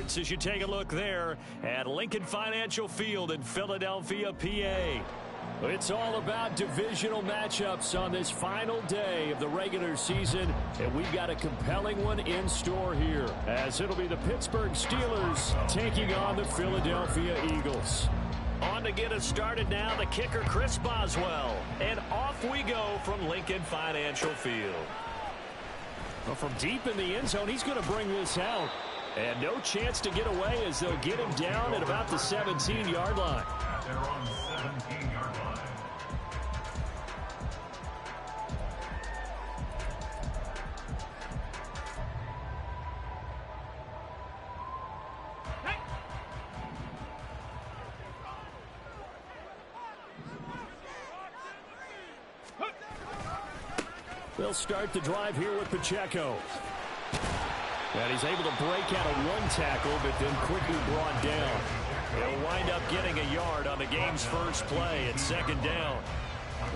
sports as you take a look there at Lincoln Financial Field in Philadelphia, PA. It's all about divisional matchups on this final day of the regular season, and we've got a compelling one in store here, as it'll be the Pittsburgh Steelers taking on the Philadelphia Eagles. On to get us started now, the kicker Chris Boswell, and off we go from Lincoln Financial Field. Well, from deep in the end zone, he's going to bring this out, and no chance to get away as they'll get him down at about the 17-yard line. They're on the 17-yard line. They'll start the drive here with Pacheco. And he's able to break out of one tackle, but then quickly brought down. He'll wind up getting a yard on the game's first play at second down.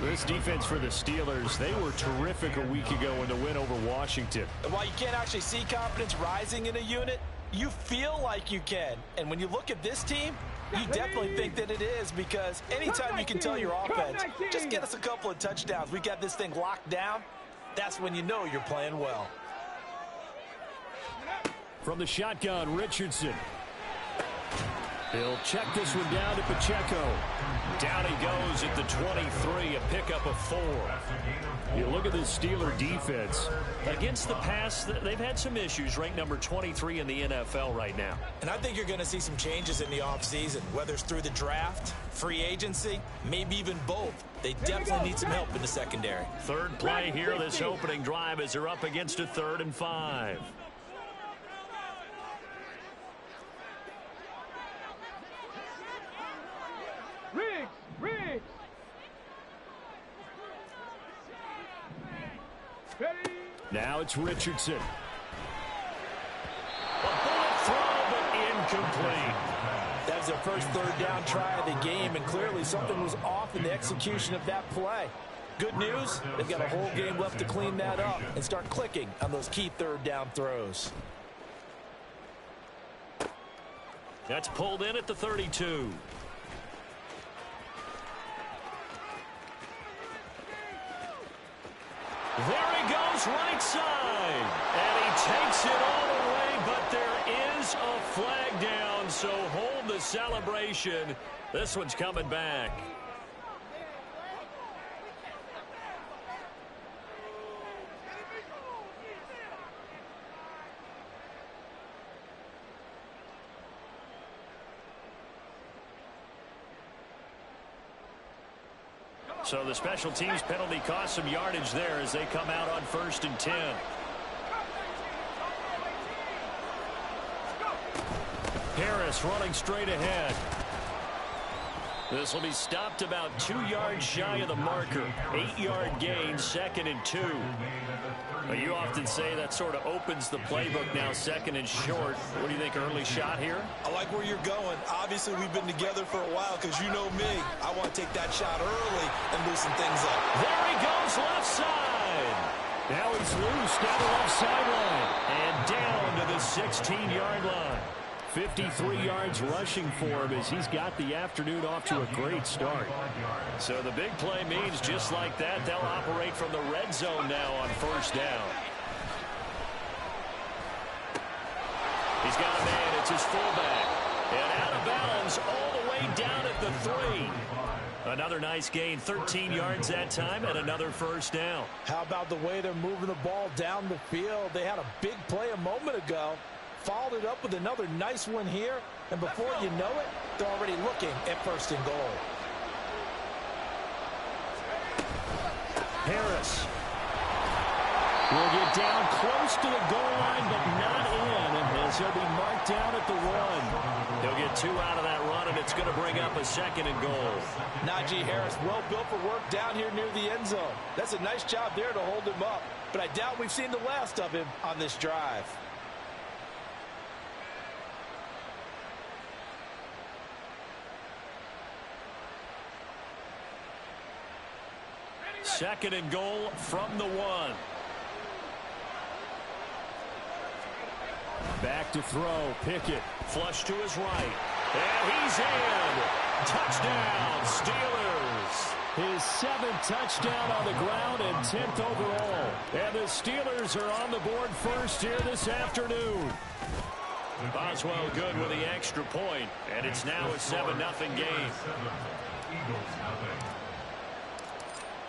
This defense for the Steelers, they were terrific a week ago in the win over Washington. And while you can't actually see confidence rising in a unit, you feel like you can. And when you look at this team, you definitely think that it is, because anytime you can tell your offense, just get us a couple of touchdowns, we got this thing locked down, that's when you know you're playing well. From the shotgun, Richardson. He'll check this one down to Pacheco. Down he goes at the 23, a pickup of 4. You look at the Steeler defense. Against the pass, they've had some issues, ranked number 23 in the NFL right now. And I think you're going to see some changes in the offseason, whether it's through the draft, free agency, maybe even both. They definitely need some help in the secondary. Third play here, this opening drive, as they're up against a 3rd and 5. Riggs! Now it's Richardson. A bullet throw, but incomplete. That was their first 3rd down try of the game, and clearly something was off in the execution of that play. Good news, they've got a whole game left to clean that up and start clicking on those key 3rd down throws. That's pulled in at the 32. There he goes, right side. And he takes it all the way, but there is a flag down, so hold the celebration. This one's coming back. So the special teams penalty cost some yardage there as they come out on 1st and 10. Harris running straight ahead. This will be stopped about 2 yards shy of the marker. 8-yard gain, 2nd and 2. Well, you often say that sort of opens the playbook now, 2nd and short. What do you think, early shot here? I like where you're going. Obviously, we've been together for a while, because you know me. I want to take that shot early and loosen things up. There he goes, left side. Now he's loose down the left sideline and down to the 16-yard line. 53 yards rushing for him as he's got the afternoon off to a great start. So the big play means just like that, they'll operate from the red zone now on 1st down. He's got a man, it's his fullback. And out of bounds all the way down at the 3. Another nice gain, 13 yards that time, and another 1st down. How about the way they're moving the ball down the field? They had a big play a moment ago. Followed it up with another nice one here, and before you know it, they're already looking at 1st and goal. Harris will get down close to the goal line, but not in, as he'll be marked down at the 1. He'll get 2 out of that run, and it's going to bring up a 2nd and goal. Najee Harris, well built for work down here near the end zone. That's a nice job there to hold him up, but I doubt we've seen the last of him on this drive. Second and goal from the 1. Back back to throw. Pickett flush to his right. And he's in. Touchdown, Steelers. His 7th touchdown on the ground and 10th overall. And the Steelers are on the board first here this afternoon. Boswell good with the extra point, and it's now a 7-0 game.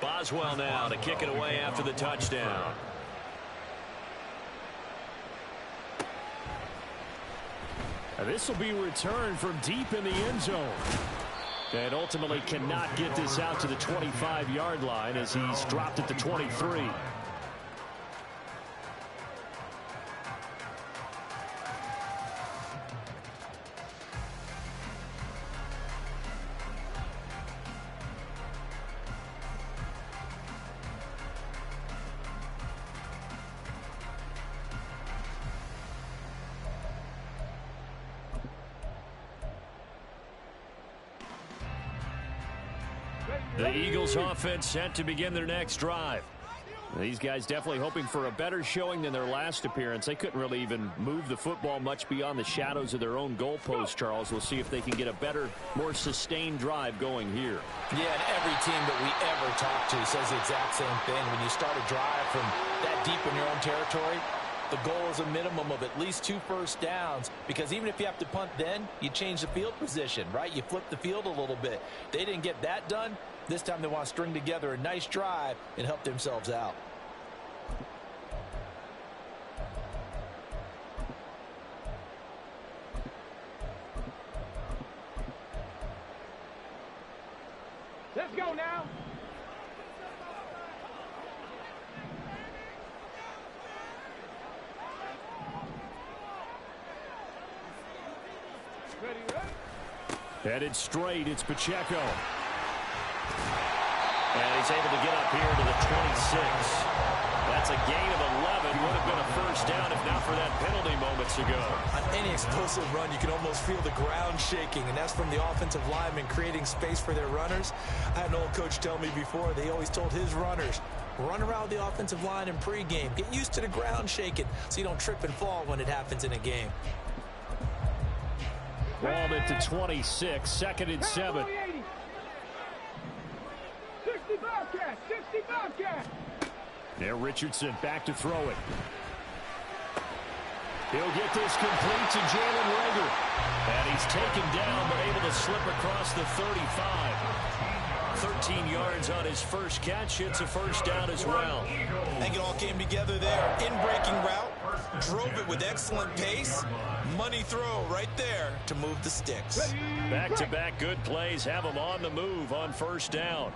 Boswell now to kick it away after the touchdown. This will be returned from deep in the end zone. And ultimately cannot get this out to the 25-yard line as he's dropped at the 23. The Eagles offense set to begin their next drive. These guys definitely hoping for a better showing than their last appearance. They couldn't really even move the football much beyond the shadows of their own goalpost, Charles. We'll see if they can get a better, more sustained drive going here. Yeah, and every team that we ever talk to says the exact same thing. When you start a drive from that deep in your own territory, the goal is a minimum of at least 2 first downs, because even if you have to punt then, you change the field position, right? You flip the field a little bit. They didn't get that done. This time they want to string together a nice drive and help themselves out. Let's go now. Headed straight, it's Pacheco. And he's able to get up here to the 26. That's a gain of 11. Would have been a first down if not for that penalty moments ago. On any explosive run, you can almost feel the ground shaking, and that's from the offensive linemen creating space for their runners. I had an old coach tell me before, they always told his runners, run around the offensive line in pregame. Get used to the ground shaking so you don't trip and fall when it happens in a game. Ball at the 26, 2nd and 7. 60 Bobcat, 60 Bobcat. There, Richardson back to throw it. He'll get this complete to Jalen Reagor. And he's taken down, but able to slip across the 35. 13 yards on his first catch. It's a first down as well. I think it all came together there. In-breaking route, drove it with excellent pace. Money throw right there to move the sticks. Back-to-back good plays have him on the move on first down.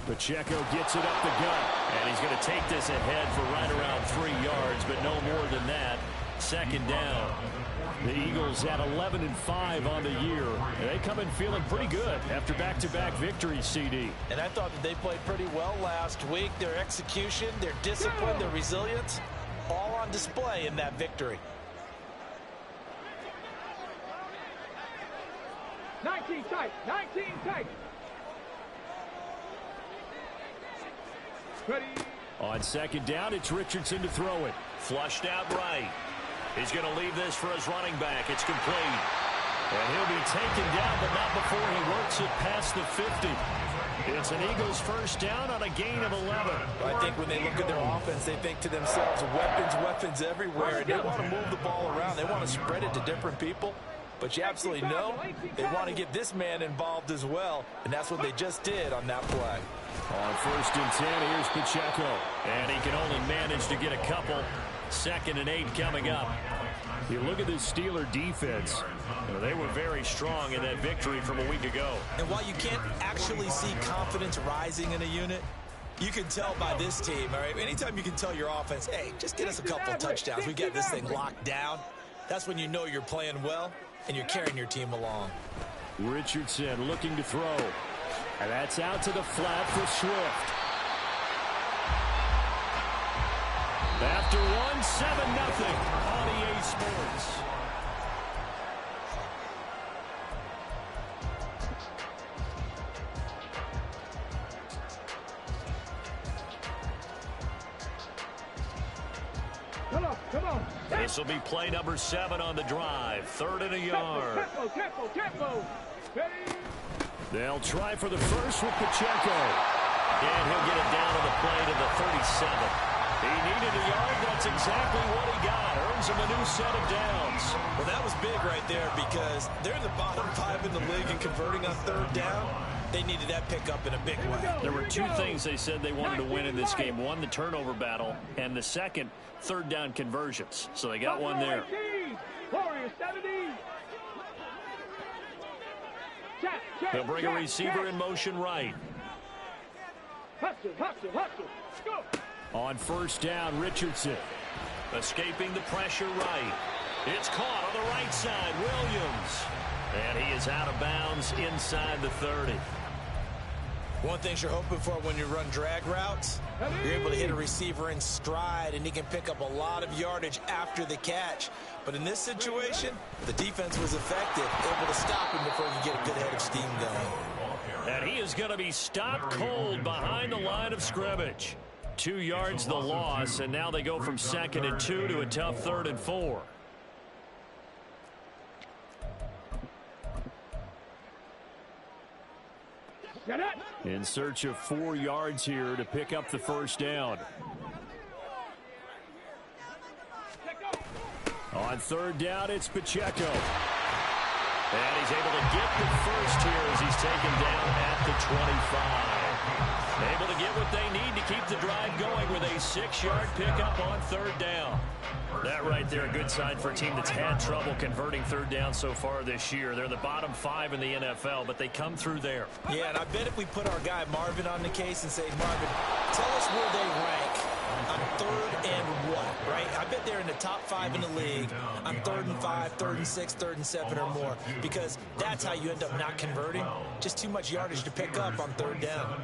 Pacheco gets it up the gut, and he's going to take this ahead for right around 3 yards, but no more than that. 2nd down. The Eagles at 11-5 on the year, and they come in feeling pretty good after back-to-back victories, CD. And I thought that they played pretty well last week. Their execution, their discipline, their resilience, all on display in that victory. 19 tight, 19 tight. Ready. On 2nd down, it's Richardson to throw it. Flushed out right. He's going to leave this for his running back. It's complete. And he'll be taken down, but not before he works it past the 50. It's an Eagles first down on a gain of 11. I think when they look at their offense, they think to themselves, weapons everywhere. And they want to move the ball around. They want to spread it to different people. But you absolutely know they want to get this man involved as well. And that's what they just did on that play. On 1st and 10, here's Pacheco. And he can only manage to get a couple. 2nd and 8 coming up. You look at this Steeler defense. You know, they were very strong in that victory from a week ago. And while you can't actually see confidence rising in a unit, you can tell by this team, all right? Anytime you can tell your offense, hey, just get us a couple touchdowns. We got this thing locked down. That's when you know you're playing well and you're carrying your team along. Richardson looking to throw. And that's out to the flat for Swift. After 1, 7-0 on EA Sports. This will be play number 7 on the drive. 3rd and a yard. Tempo. Ready? They'll try for the first with Pacheco. And he'll get it down on the play to the 37. He needed a yard. That's exactly what he got. Earns him a new set of downs. Well, that was big right there because they're in the bottom 5 in the league in converting on 3rd down. They needed that pickup in a big way. There were 2 things they said they wanted to win in this game. 1, the turnover battle, and the second, 3rd down conversions. So they got one there. Warriors 70. They'll bring a receiver in motion right. Hustle. Go. On 1st down, Richardson. Escaping the pressure right. It's caught on the right side, Williams. And he is out of bounds inside the 30. One thing you're hoping for when you run drag routes, you're able to hit a receiver in stride, and he can pick up a lot of yardage after the catch. But in this situation, the defense was effective, able to stop him before you get a good head of steam going. And he is going to be stopped cold behind the line of scrimmage. 2 yards the loss, and now they go from 2nd and 2 to a tough 3rd and 4. In search of 4 yards here to pick up the 1st down. On 3rd down, it's Pacheco. And he's able to get the first here as he's taken down at the 25. Able to get what they need to keep the drive going with a 6-yard pickup on 3rd down. That right there, a good sign for a team that's had trouble converting 3rd down so far this year. They're the bottom 5 in the NFL, but they come through there. Yeah, and I bet if we put our guy Marvin on the case and say, Marvin, tell us where they rank on 3rd and what, right? I bet they're in the top 5 in the league on 3rd and 5, 3rd and 6, 3rd and 7 or more, because that's how you end up not converting. Just too much yardage to pick up on 3rd down.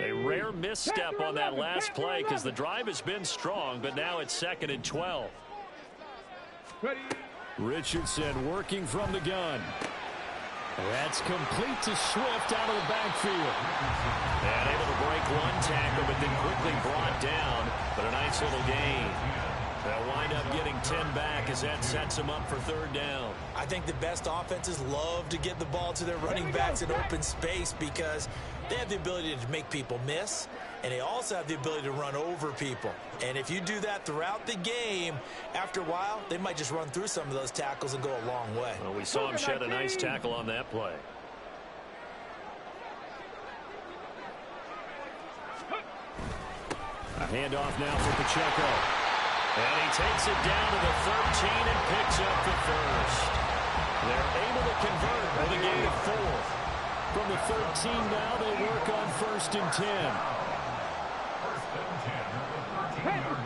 A rare misstep on that last play because the drive has been strong, but now it's 2nd and 12. Richardson working from the gun. That's complete to Swift out of the backfield. And able to break 1 tackle, but then quickly brought down. But a nice little gain. They'll wind up getting 10 back as that sets them up for 3rd down. I think the best offenses love to get the ball to their running backs in open space because they have the ability to make people miss, and they also have the ability to run over people. And if you do that throughout the game, after a while, they might just run through some of those tackles and go a long way. Well, we saw him shed a nice tackle on that play. A handoff now for Pacheco. And he takes it down to the 13 and picks up the first. They're able to convert with a gain of 4. From the 13 now, they work on 1st and 10. Panther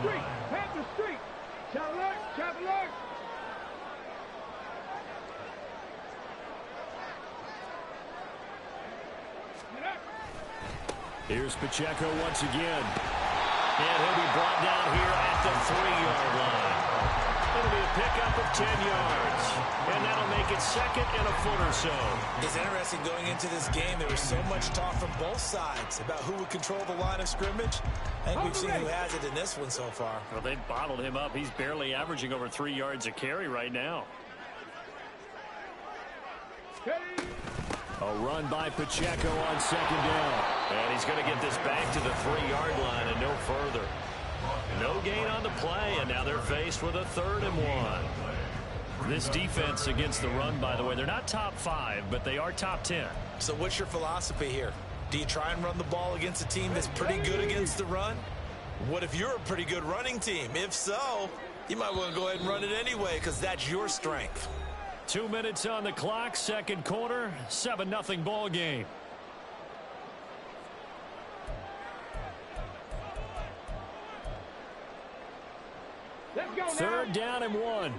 Street. Chevrolet. Here's Pacheco once again. And he'll be brought down here at the 3-yard line. It'll be a pickup of 10 yards. And that'll make it 2nd and a foot or so. It's interesting going into this game. There was so much talk from both sides about who would control the line of scrimmage. I think we've seen who has it in this one so far. Well, they've bottled him up. He's barely averaging over 3 yards a carry right now. A run by Pacheco on 2nd down. And he's going to get this back to the 3-yard line and no further. No gain on the play, and now they're faced with a 3rd and 1. This defense against the run, by the way, they're not top 5, but they are top 10. So what's your philosophy here? Do you try and run the ball against a team that's pretty good against the run? What if you're a pretty good running team? If so, you might want to go ahead and run it anyway because that's your strength. 2 minutes on the clock, 2nd quarter, 7-0 ball game. Let's go now. 3rd down and 1.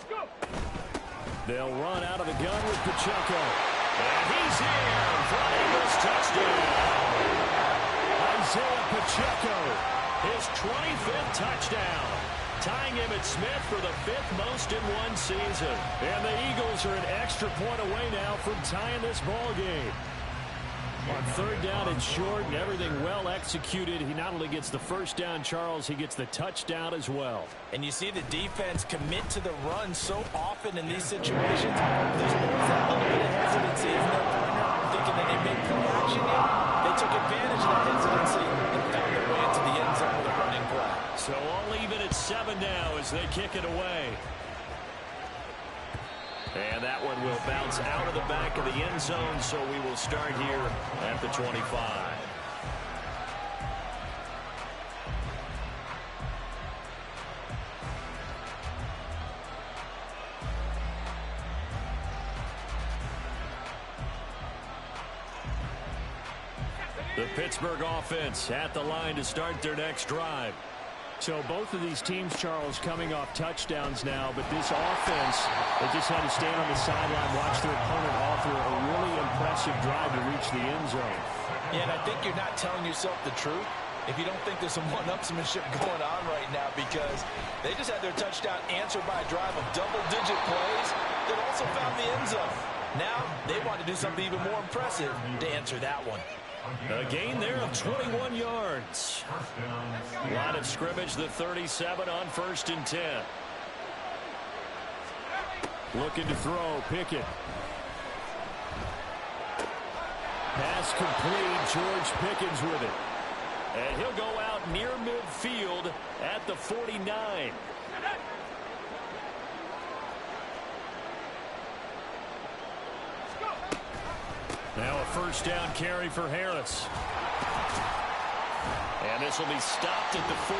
Go. They'll run out of the gun with Pacheco. And he's in for an Eagles touchdown. Isaiah Pacheco, his 25th touchdown. tying Emmitt Smith for the 5th most in one season. And the Eagles are an extra point away now from tying this ball game. On 3rd down and short, and everything well executed. He not only gets the first down, Charles, he gets the touchdown as well. And you see the defense commit to the run so often in these situations. There's always that little bit of hesitancy, isn't there, partner? Thinking that they may play action yet. They took advantage of that hesitancy and found their way into the end zone with a running play. So all even at 7 now as they kick it away. And that one will bounce out of the back of the end zone, so we will start here at the 25. The Pittsburgh offense at the line to start their next drive. So both of these teams, Charles, coming off touchdowns now, but this offense, they just had to stand on the sideline, watch their opponent offer a really impressive drive to reach the end zone. Yeah, and I think you're not telling yourself the truth if you don't think there's some one-upsmanship going on right now, because they just had their touchdown answered by a drive of double-digit plays that also found the end zone. Now they want to do something even more impressive to answer that one. A gain there of 21 yards. Line of scrimmage, the 37 on 1st and 10. Looking to throw, Pickett. Pass complete, George Pickens with it. And he'll go out near midfield at the 49. Now a 1st down carry for Harris. And this will be stopped at the 44.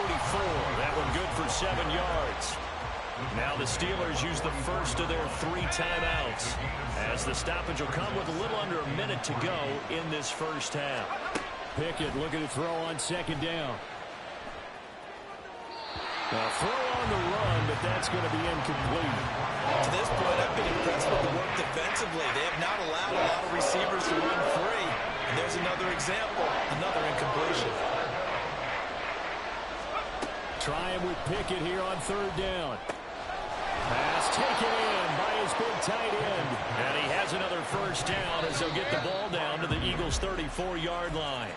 That one good for 7 yards. Now the Steelers use the first of their 3 timeouts, as the stoppage will come with a little under a minute to go in this first half. Pickett looking to throw on 2nd down. A throw on the run, but that's going to be incomplete. To this point, I've been impressed with the work defensively. They have not allowed a lot of receivers to run free. And there's another example, another incompletion. Trying with Pickett here on 3rd down. Pass taken in by his big tight end. And he has another first down as they'll get the ball down to the Eagles' 34-yard line.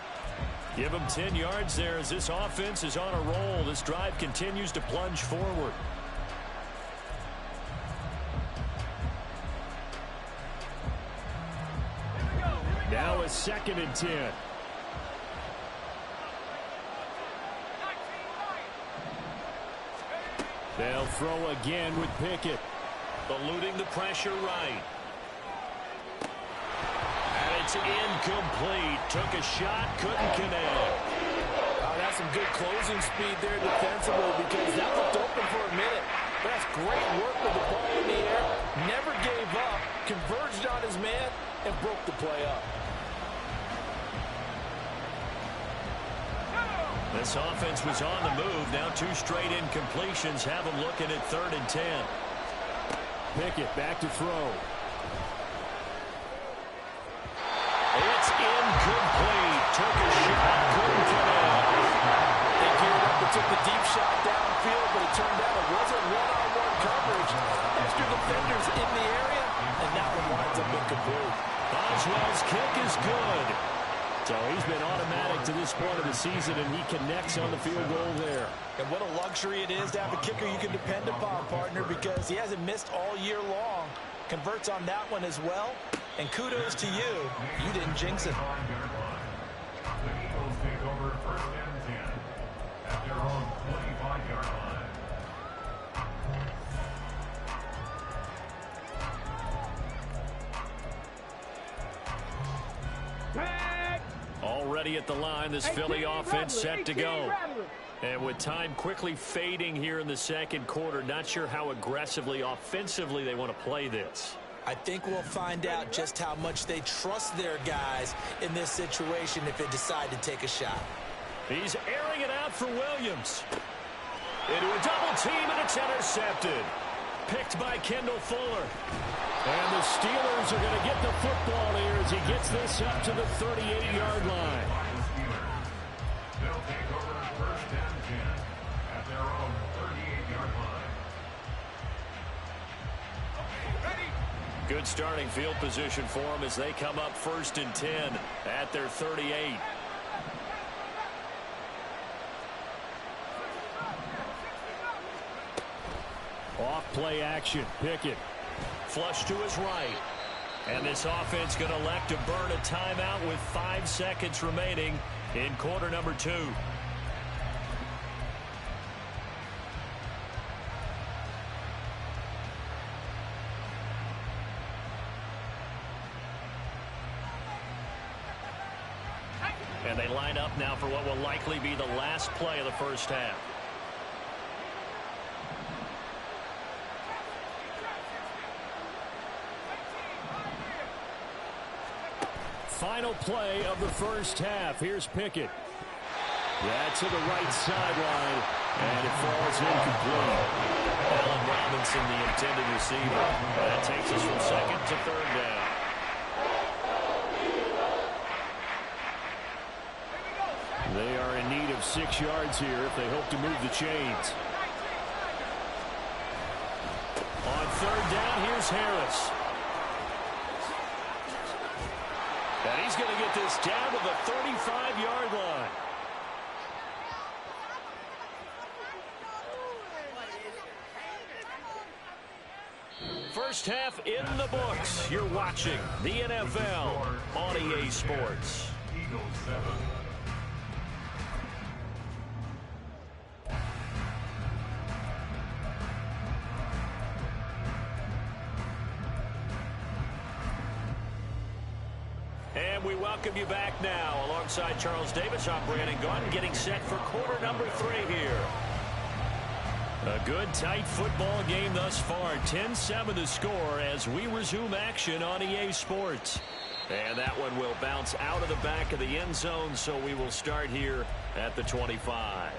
Give them 10 yards there as this offense is on a roll. This drive continues to plunge forward. Now a 2nd and 10. They'll throw again with Pickett. Eluding the pressure right. And it's incomplete. Took a shot, couldn't connect. Oh, that's some good closing speed there defensively, because that looked open for a minute. But that's great work with the ball in the air. Never gave up, converged on his man, and broke the play up. This offense was on the move. Now 2 straight incompletions have them looking at 3rd and 10. Pickett back to throw. It's incomplete. Took a shot, couldn't connect. They geared up and took the deep shot downfield, but it turned out it wasn't one-on-one coverage. Extra defenders in the area, and that one winds up incomplete. Oswald's kick is good. So he's been automatic to this point of the season, and he connects on the field goal there. And what a luxury it is to have a kicker you can depend upon, partner, because he hasn't missed all year long. Converts on that one as well. And kudos to you. You didn't jinx it. The Eagles take over 1st and 10 at their own 25-yard line. Already at the line, this Philly offense set to go. And with time quickly fading here in the 2nd quarter, not sure how aggressively, offensively they want to play this. I think we'll find out just how much they trust their guys in this situation if they decide to take a shot. He's airing it out for Williams. Into a double team, and it's intercepted. Picked by Kendall Fuller. And the Steelers are going to get the football here as he gets this up to the 38-yard line. They'll take over 1st and 10 at their own 38-yard Good starting field position for them as they come up 1st and 10 at their 38. Off play action. Pickett. Flush to his right. And this offense going to elect to burn a timeout with 5 seconds remaining in quarter number 2. And they line up now for what will likely be the last play of the first half. Final play of the first half. Here's Pickett. That's to the right sideline, and it falls incomplete. Allen Robinson, the intended receiver. That takes us from 2nd to 3rd down. They are in need of 6 yards here if they hope to move the chains. On 3rd down, here's Harris. And he's going to get this down to the 35-yard line. First half in the books. You're watching the NFL on EA Sports. Eagles 7. And we welcome you back now. Alongside Charles Davis, I'm Brandon Gaudin, getting set for quarter number 3 here. A good, tight football game thus far. 10-7 the score as we resume action on EA Sports. And that one will bounce out of the back of the end zone, so we will start here at the 25.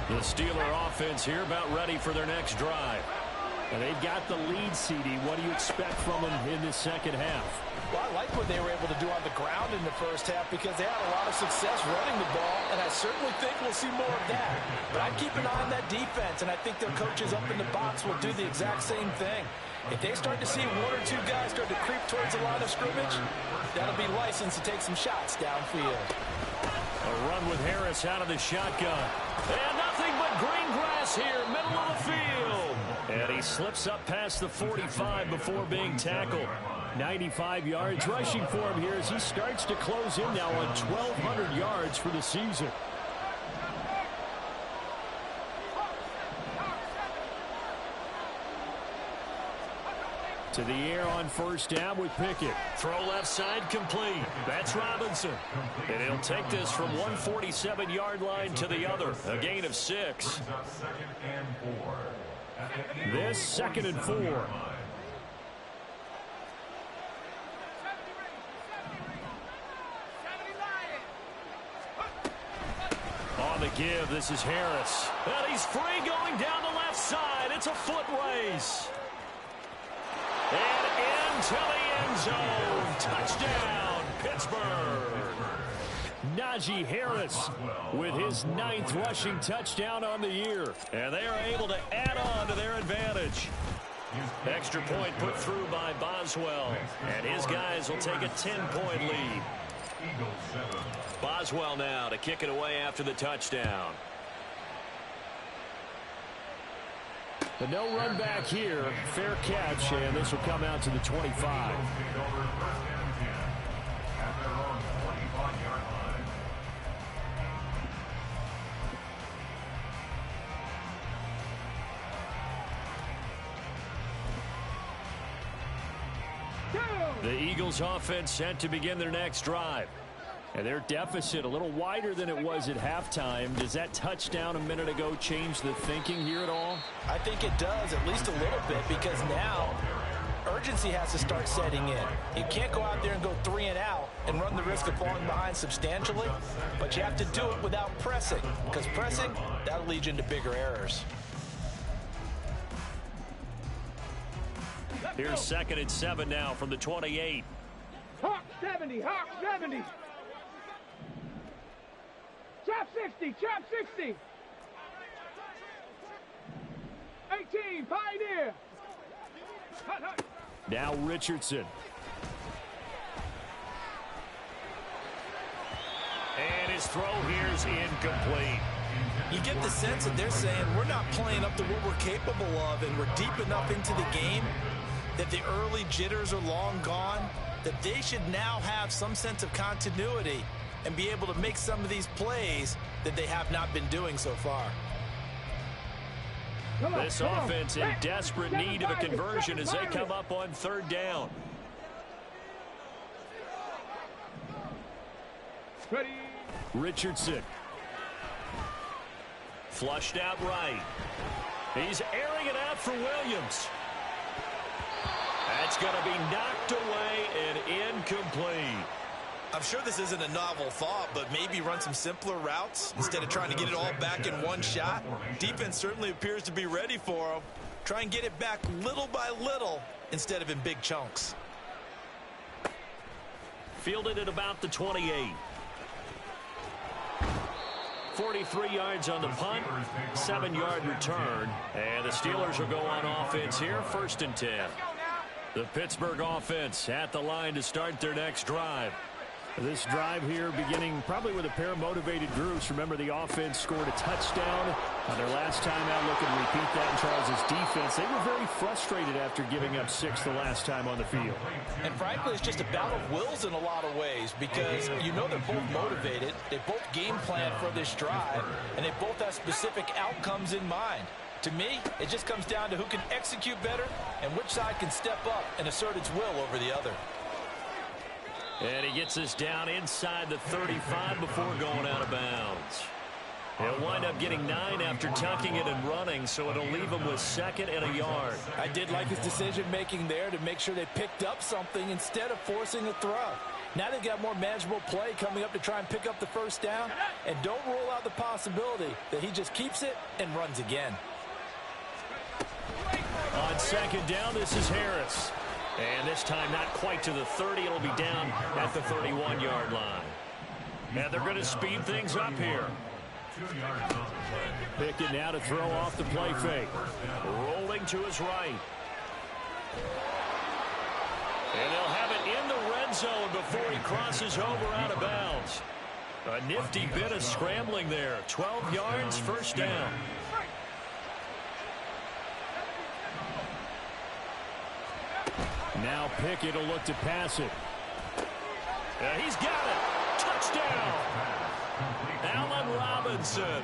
The Steeler offense here about ready for their next drive. And they've got the lead, CD. What do you expect from them in this second half? Well, I like what they were able to do on the ground in the first half because they had a lot of success running the ball, and I certainly think we'll see more of that. But I'd keep an eye on that defense, and I think their coaches up in the box will do the exact same thing. If they start to see 1 or 2 guys start to creep towards the line of scrimmage, that'll be license to take some shots downfield. A run with Harris out of the shotgun. And nothing but green grass here, middle of the field. And he slips up past the 45 before being tackled. 95 yards rushing for him here as he starts to close in now on 1,200 yards for the season. To the air on first down with Pickett. Throw left side complete. That's Robinson. And he'll take this from 147-yard line to the other. A gain of 6. This 2nd and 4. On the give, this is Harris. And he's free going down the left side. It's a foot race. And into the end zone. Touchdown, Pittsburgh. Najee Harris with his 9th rushing touchdown on the year. And they are able to add on to their advantage. Extra point put through by Boswell. And his guys will take a 10-point lead. Boswell now to kick it away after the touchdown. The no run back here. Fair catch, and this will come out to the 25. The Eagles offense set to begin their next drive. And their deficit a little wider than it was at halftime. Does that touchdown a minute ago change the thinking here at all? I think it does, at least a little bit, because now urgency has to start setting in. You can't go out there and go 3 and out and run the risk of falling behind substantially, but you have to do it without pressing, because pressing, that'll lead you into bigger errors. Here's 2nd and 7 now from the 28. Hawk 70, Hawk 70. Chop 60, chop 60. w18, Pioneer. Hut, hut. Now Richardson. And his throw here's incomplete. You get the sense that they're saying we're not playing up to what we're capable of, and we're deep enough into the game that the early jitters are long gone, that they should now have some sense of continuity and be able to make some of these plays that they have not been doing so far. This offense in desperate need of a conversion as they come up on third down. Ready. Richardson. Flushed out right. He's airing it out for Williams. That's going to be knocked away and incomplete. I'm sure this isn't a novel thought, but maybe run some simpler routes instead of trying to get it all back in one shot. Defense certainly appears to be ready for them. Try and get it back little by little instead of in big chunks. Fielded at about the 28. 43 yards on the punt, 7-yard return, and the Steelers will go on offense here, 1st and 10. The Pittsburgh offense at the line to start their next drive. This drive here beginning probably with a pair of motivated groups. Remember, the offense scored a touchdown on their last time out. Looking to repeat that in Charles' defense. They were very frustrated after giving up 6 the last time on the field. And frankly, it's just a battle of wills in a lot of ways, because you know they're both motivated. They both game plan for this drive, and they both have specific outcomes in mind. To me, it just comes down to who can execute better and which side can step up and assert its will over the other. And he gets us down inside the 35 before going out of bounds. He'll wind up getting 9 after tucking it and running, so it'll leave him with 2nd and a yard. I did like his decision-making there to make sure they picked up something instead of forcing a throw. Now they've got more manageable play coming up to try and pick up the first down, and don't rule out the possibility that he just keeps it and runs again. On 2nd down, this is Harris. And this time not quite to the 30. It'll be down at the 31-yard line. And they're going to speed things up here. Pickett now to throw off the play fake. Rolling to his right. And they'll have it in the red zone before he crosses over out of bounds. A nifty bit of scrambling there. 12 yards, 1st down. Now Pickett will look to pass it. He's got it. Touchdown. Allen Robinson.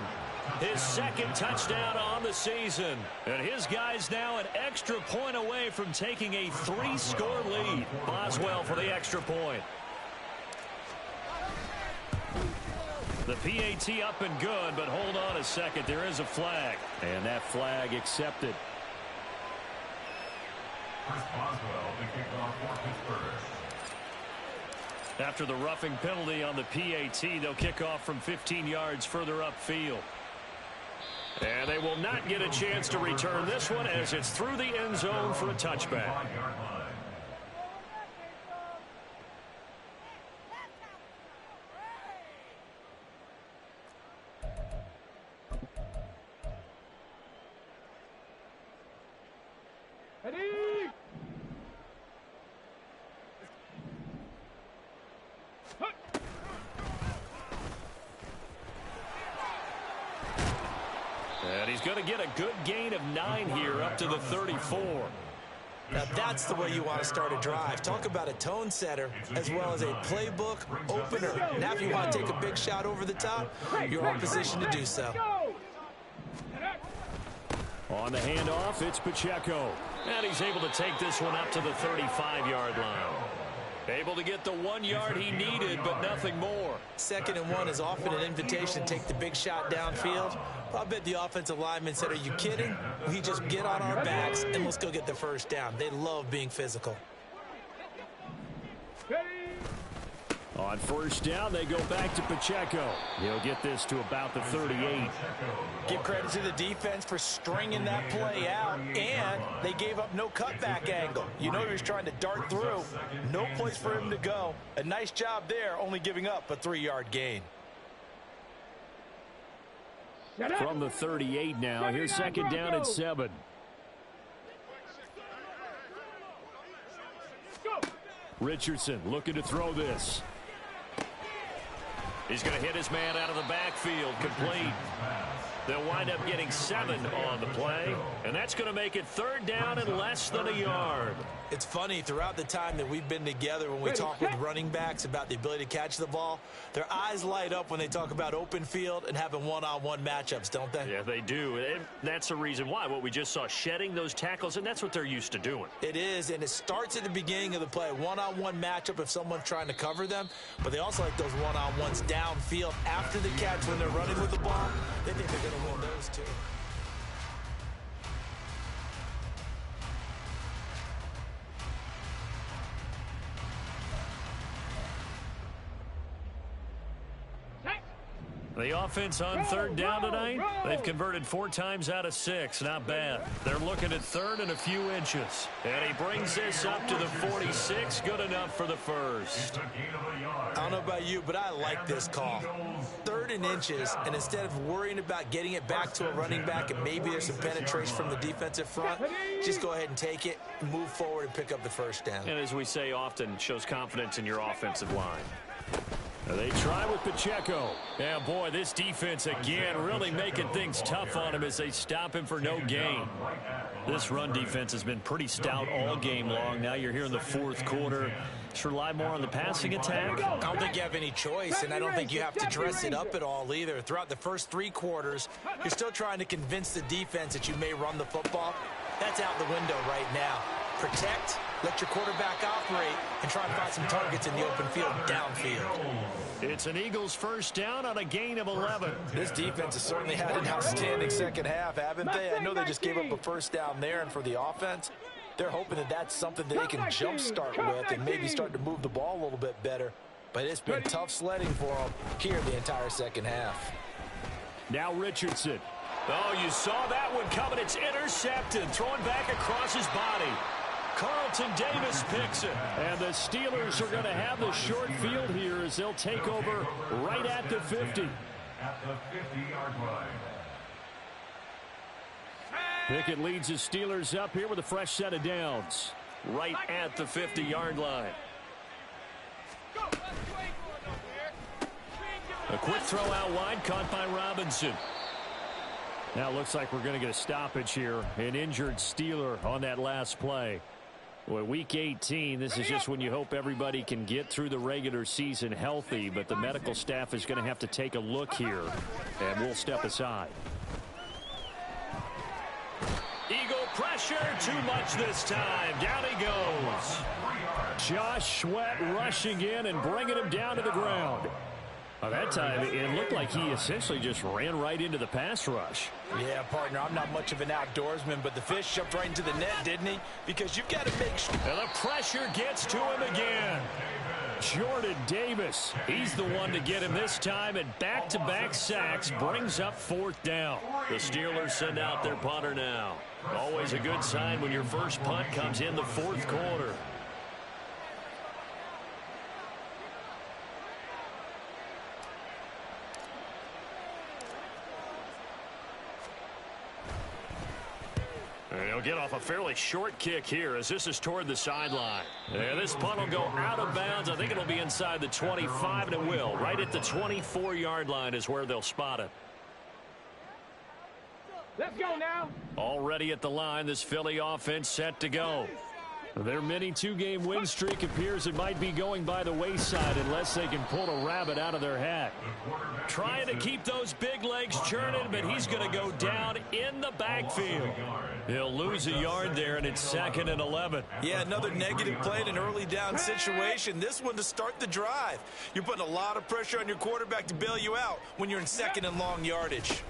His 2nd touchdown on the season. And his guys now an extra point away from taking a 3-score lead. Boswell for the extra point. The PAT up and good, but hold on a second. There is a flag. And that flag accepted. After the roughing penalty on the PAT, they'll kick off from 15 yards further upfield. And they will not get a chance to return this one as it's through the end zone for a touchback. Ready. And he's going to get a good gain of 9 here up to the 34. Now that's the way you want to start a drive. Talk about a tone setter as well as a playbook opener. Now if you want to take a big shot over the top, you're in position to do so. On the handoff, it's Pacheco. And he's able to take this one up to the 35-yard line. Able to get the 1 yard he needed, but nothing more. 2nd and 1 is often an invitation to take the big shot downfield. I bet the offensive lineman said, are you kidding? We just get on our backs and let's go get the first down. They love being physical. On 1st down, they go back to Pacheco. He'll get this to about the 38. Give credit to the defense for stringing that play out, and they gave up no cutback angle. You know he was trying to dart through. No place for him to go. A nice job there, only giving up a 3-yard gain. From the 38 now, here's 2nd down at 7. Richardson looking to throw this. He's going to hit his man out of the backfield, complete. They'll wind up getting 7 on the play, and that's going to make it 3rd down and less than a yard. It's funny, throughout the time that we've been together, when we talk with running backs about the ability to catch the ball, their eyes light up when they talk about open field and having one-on-one matchups, don't they? Yeah, they do. And that's the reason why. What we just saw, shedding those tackles, and that's what they're used to doing. It is, and it starts at the beginning of the play. One-on-one matchup if someone's trying to cover them, but they also like those one-on-ones downfield after the catch when they're running with the ball. They think they're going to win those too. The offense on 3rd down tonight, they've converted 4 times out of 6. Not bad. They're looking at 3rd and a few inches. And he brings this up to the 46. Good enough for the first. I don't know about you, but I like this call. 3rd and inches, and instead of worrying about getting it back to a running back and maybe there's some penetration from the defensive front, just go ahead and take it, move forward, and pick up the first down. And as we say often, shows confidence in your offensive line. They try with Pacheco. Yeah, boy, this defense again really making things tough on him as they stop him for no gain. This run defense has been pretty stout all game long. Now you're here in the 4th quarter. Just rely more on the passing attack. I don't think you have any choice, and I don't think you have to dress it up at all either. Throughout the first 3 quarters, you're still trying to convince the defense that you may run the football. That's out the window right now. Protect, let your quarterback operate, and try and find some targets in the open field downfield. It's an Eagles first down on a gain of 11. This defense has certainly had an outstanding second half, haven't they? I know they just gave up a first down there, and for the offense, they're hoping that that's something that they can jumpstart with and maybe start to move the ball a little bit better. But it's been tough sledding for them here the entire second half. Now Richardson. Oh, you saw that one coming. It's intercepted. Throwing back across his body. Carlton Davis picks it. And the Steelers are going to have the short field here as they'll take over right at the 50. At the 50-yard line. Pickett leads the Steelers up here with a fresh set of downs. Right at the 50-yard line. A quick throw out wide, caught by Robinson. Now it looks like we're going to get a stoppage here. An injured Steeler on that last play. Well, week 18, this is just when you hope everybody can get through the regular season healthy, but the medical staff is going to have to take a look here, and we'll step aside. Eagle pressure, too much this time. Down he goes. Josh Sweat rushing in and bringing him down to the ground. That time, it looked like he essentially just ran right into the pass rush. Yeah, partner, I'm not much of an outdoorsman, but the fish jumped right into the net, didn't he? Because you've got to make sure. And the pressure gets to him again. Jordan Davis, he's the one to get him this time, and back-to-back sacks brings up 4th down. The Steelers send out their punter now. Always a good sign when your first punt comes in the 4th quarter. He'll get off a fairly short kick here as this is toward the sideline. And this punt will go out of bounds. I think it'll be inside the 25, and it will. Right at the 24-yard line is where they'll spot it. Let's go now. Already at the line, this Philly offense set to go. Their mini 2-game win streak appears it might be going by the wayside unless they can pull a rabbit out of their hat. Trying to keep those big legs churning, but he's going to go down in the backfield. He'll lose a yard there, and it's 2nd and 11. Yeah, another negative play in an early down situation. This one to start the drive. You're putting a lot of pressure on your quarterback to bail you out when you're in 2nd and long yardage.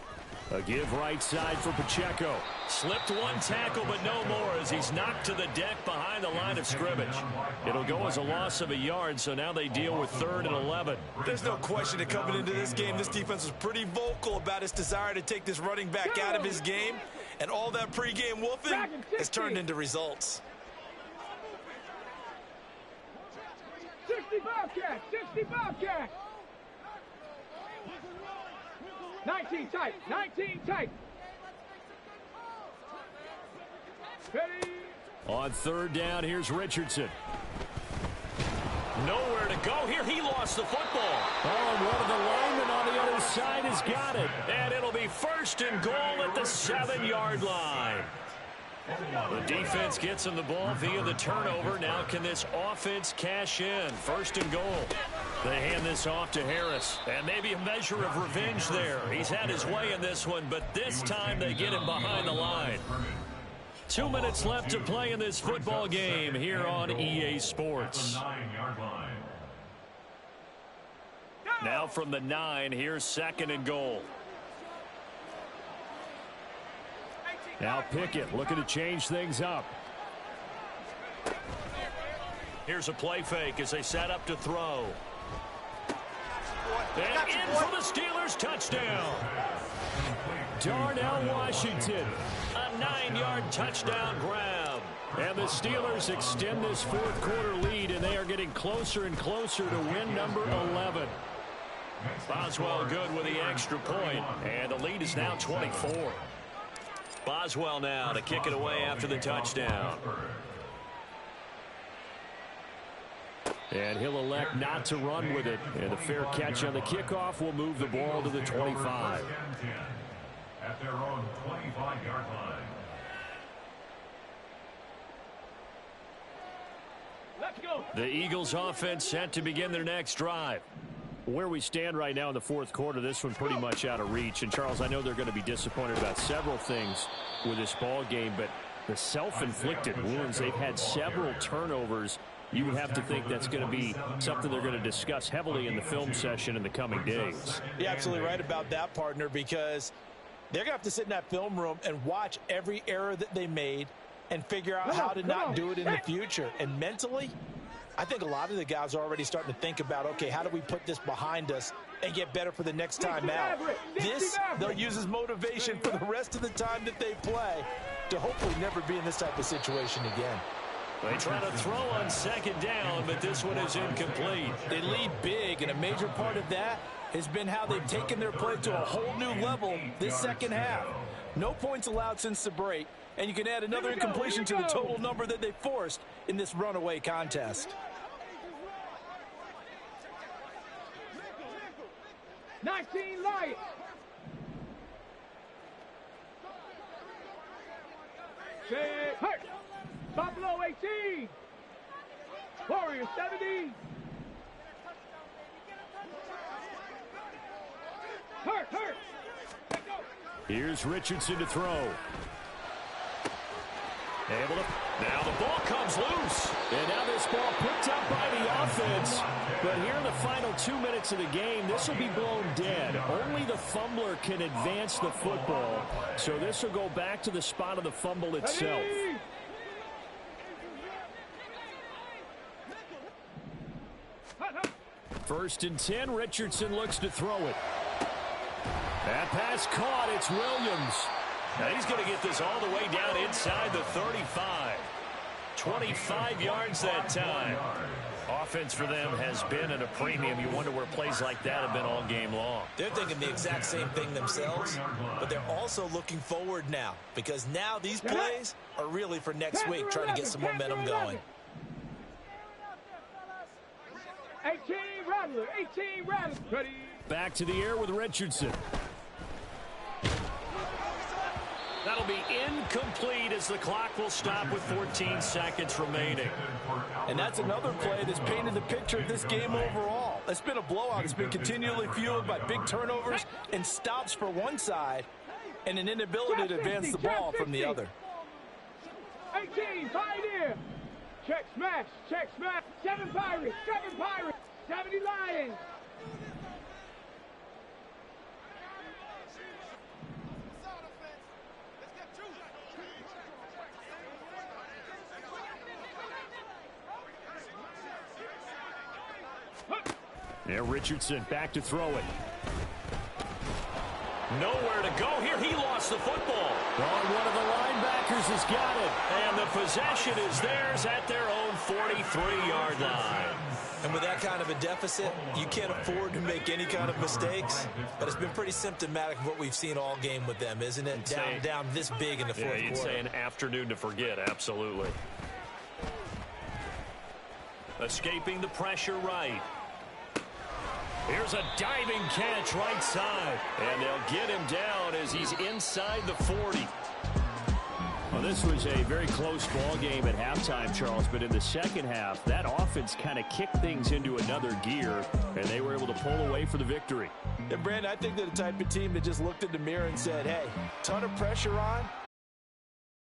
A give right side for Pacheco. Slipped one tackle, but no more as he's knocked to the deck behind the line of scrimmage. It'll go as a loss of a yard, so now they deal with 3rd and 11. There's no question that coming into this game, this defense was pretty vocal about its desire to take this running back out of his game, and all that pregame wolfing has turned into results. 60 Bobcats, 60 Bobcats. 19 tight, 19 tight. Ready. On 3rd down, here's Richardson. Nowhere to go here. He lost the football. Oh, and one of the linemen on the other side has got it. And it'll be first and goal at the 7-yard line. The defense gets him the ball via the turnover. Now can this offense cash in? First and goal. They hand this off to Harris. And maybe a measure of revenge there. He's had his way in this one, but this time they get him behind the line. 2 minutes left to play in this football game here on EA Sports. Now from the 9, here's second and goal. Now Pickett looking to change things up. Here's a play fake as they set up to throw. And in for the Steelers, touchdown. Darnell Washington, a 9-yard touchdown grab. And the Steelers extend this fourth quarter lead, and they are getting closer and closer to win number 11. Boswell good with the extra point, and the lead is now 24. Boswell now to kick it away after the touchdown. And he'll elect not to run with it. And a fair catch on the kickoff will move the ball to the 25. At their own 25-yard line. Let's go. The Eagles offense set to begin their next drive. Where we stand right now in the fourth quarter, this one pretty much out of reach. And, Charles, I know they're going to be disappointed about several things with this ball game, but the self-inflicted wounds, they've had several turnovers. You would have to think that's going to be something they're going to discuss heavily in the film session in the coming days. You're absolutely right about that, partner, because they're going to have to sit in that film room and watch every error that they made and figure out how to not do it in the future. And mentally, I think a lot of the guys are already starting to think about, okay, how do we put this behind us and get better for the next time out? This, they'll use as motivation for the rest of the time that they play to hopefully never be in this type of situation again. They try to throw on second down, but this one is incomplete. They lead big, and a major part of that has been how they've taken their play to a whole new level this second half. No points allowed since the break, and you can add another incompletion to the total number that they forced in this runaway contest. 19 light. Hurt. Buffalo 18. Warriors 70. Hurt. Here's Richardson to throw. Now the ball comes loose. And now this ball picked up by the offense. But here in the final 2 minutes of the game, this will be blown dead. Only the fumbler can advance the football. So this will go back to the spot of the fumble itself. First and 10, Richardson looks to throw it. That pass caught, it's Williams. Now he's going to get this all the way down inside the 35. 25 yards that time. Offense for them has been at a premium. You wonder where plays like that have been all game long. They're thinking the exact same thing themselves, but they're also looking forward now, because now these plays are really for next week, trying to get some momentum going. 18 Rattler. Ready. Back to the air with Richardson. That'll be incomplete as the clock will stop with 14 seconds remaining. And that's another play that's painted the picture of this game overall. It's been a blowout. It's been continually fueled by big turnovers and stops for one side and an inability to advance the ball from the other. 18 Pioneer. Check smash. 7 Pirates. 70 Lions. There, Richardson back to throw it. Nowhere to go here. He lost the football. Oh, one of the linebackers has got it. And the possession is theirs at their own 43-yard line. And with that kind of a deficit, you can't afford to make any kind of mistakes. But it's been pretty symptomatic of what we've seen all game with them, isn't it? Down this big in the fourth quarter. Yeah, you'd say an afternoon to forget, absolutely. Escaping the pressure right. Here's a diving catch right side. And they'll get him down as he's inside the 40. Well, this was a very close ball game at halftime, Charles, but in the second half, that offense kind of kicked things into another gear, and they were able to pull away for the victory. And, Brandon, I think they're the type of team that just looked in the mirror and said, hey, ton of pressure on,